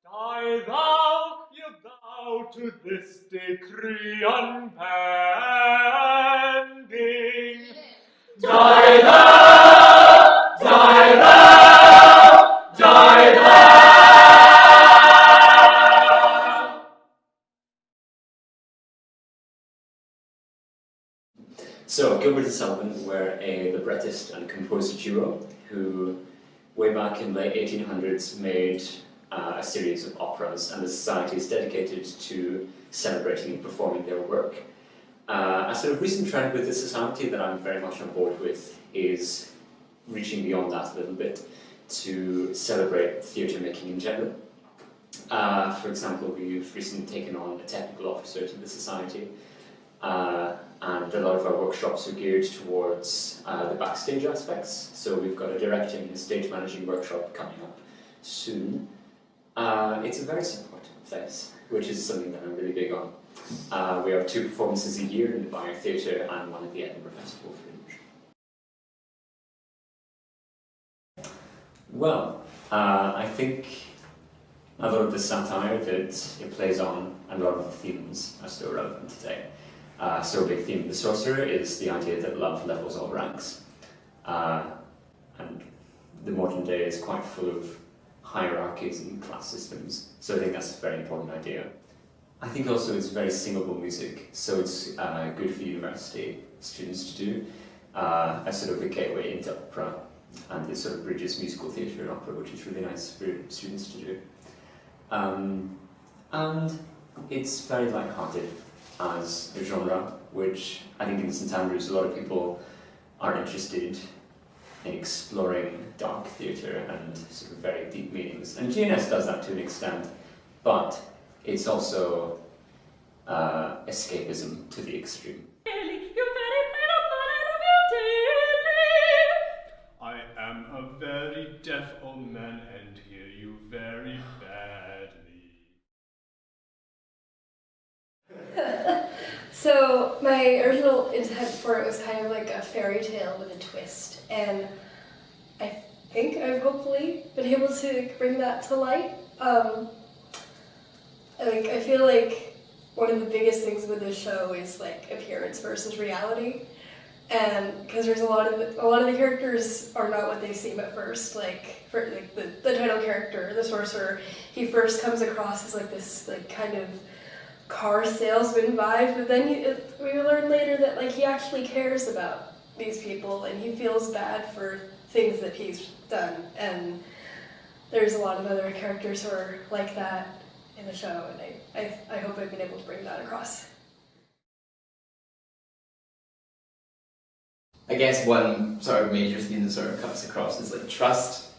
Die thou, yield thou to this decree unpending. Die thou, die thou, die thou. So, Gilbert and Sullivan were a librettist and composer duo who, way back in the late 1800s, made a series of operas, and the society is dedicated to celebrating and performing their work. A sort of recent trend with the society that I'm very much on board with is reaching beyond that a little bit to celebrate theatre making in general. For example, we've recently taken on a technical officer to the society, and a lot of our workshops are geared towards the backstage aspects. So we've got a directing and stage managing workshop coming up soon. It's a very supportive place, which is something that I'm really big on. We have 2 performances a year in the Byre Theatre and 1 at the Edinburgh Festival Fringe. Well, I think a lot of the satire that it plays on and a lot of the themes are still relevant today. So a big theme of the Sorcerer is the idea that love levels all ranks. And the modern day is quite full of hierarchies and class systems, so I think that's a very important idea. I think also it's very singable music, so it's good for university students to do, as sort of a gateway into opera, and it sort of bridges musical theatre and opera, which is really nice for students to do. And it's very light-hearted as a genre, which I think in St Andrews a lot of people are interested in exploring dark theatre and sort of very deep meanings. And GNS does that to an extent, but it's also escapism to the extreme. I am a very deaf old man and hear you very badly. So my original intent for it was kind of like a fairy tale with a twist, and I think I've hopefully been able to bring that to light. I feel like one of the biggest things with this show is like appearance versus reality, and because there's a lot of the characters are not what they seem at first. Like for like the title character, the Sorcerer, he first comes across as like this like kind of car salesman vibe, but then we learn later that like he actually cares about these people and he feels bad for things that he's done, and there's a lot of other characters who are like that in the show, and I hope I've been able to bring that across. I guess one sort of major theme that sort of cuts across is like trust.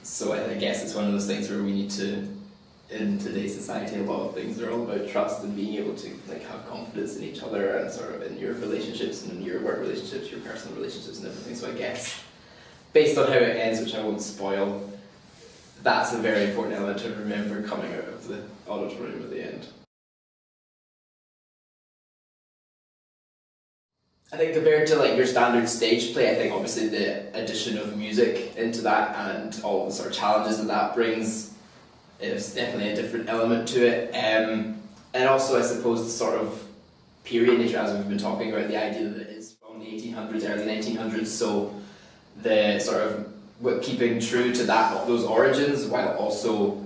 So I guess it's one of those things where we need to, in today's society, a lot of things are all about trust and being able to like have confidence in each other and sort of in your relationships and in your work relationships, your personal relationships and everything. So I guess based on how it ends, which I won't spoil, that's a very important element to remember coming out of the auditorium at the end. I think compared to like your standard stage play, I think obviously the addition of music into that and all the sort of challenges that that brings is definitely a different element to it. And also I suppose the sort of period nature, as we've been talking about, the idea that it is from the 1800s, early 1900s, so the sort of keeping true to that, those origins, while also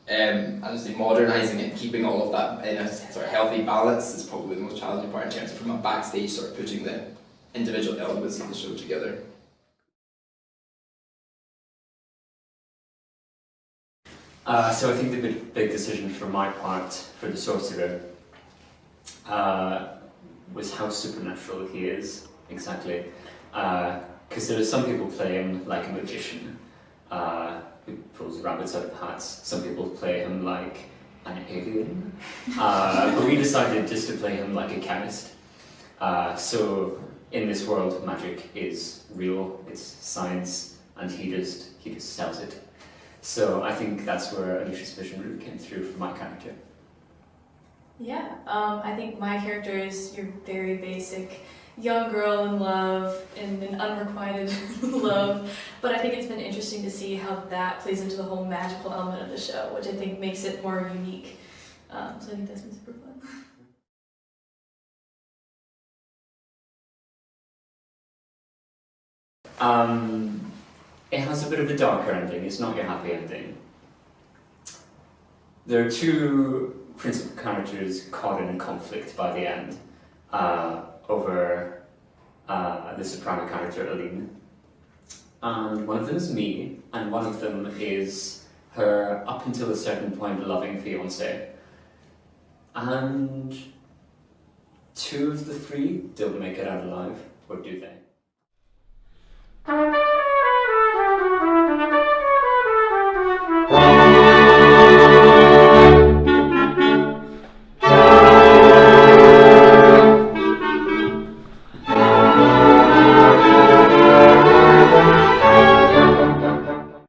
obviously modernising it, keeping all of that in a sort of healthy balance is probably the most challenging part in terms of from a backstage sort of putting the individual elements of the show together. So I think the big decision for my part for the Sorcerer was how supernatural he is, exactly. Because there are some people play him like a magician who pulls rabbits out of hats. Some people play him like an alien. But we decided just to play him like a chemist. So in this world, magic is real, it's science, and he just sells it. So I think that's where Alicia's vision really came through for my character. Yeah, I think my character is your very basic young girl in love, in an unrequited love. But I think it's been interesting to see how that plays into the whole magical element of the show, which I think makes it more unique. So I think that's been super fun. It has a bit of a darker ending. It's not your happy ending. There are two principal characters caught in a conflict by the end over the soprano character Aline. And one of them is me, and one of them is her up until a certain point loving fiance. And two of the three don't make it out alive, or do they?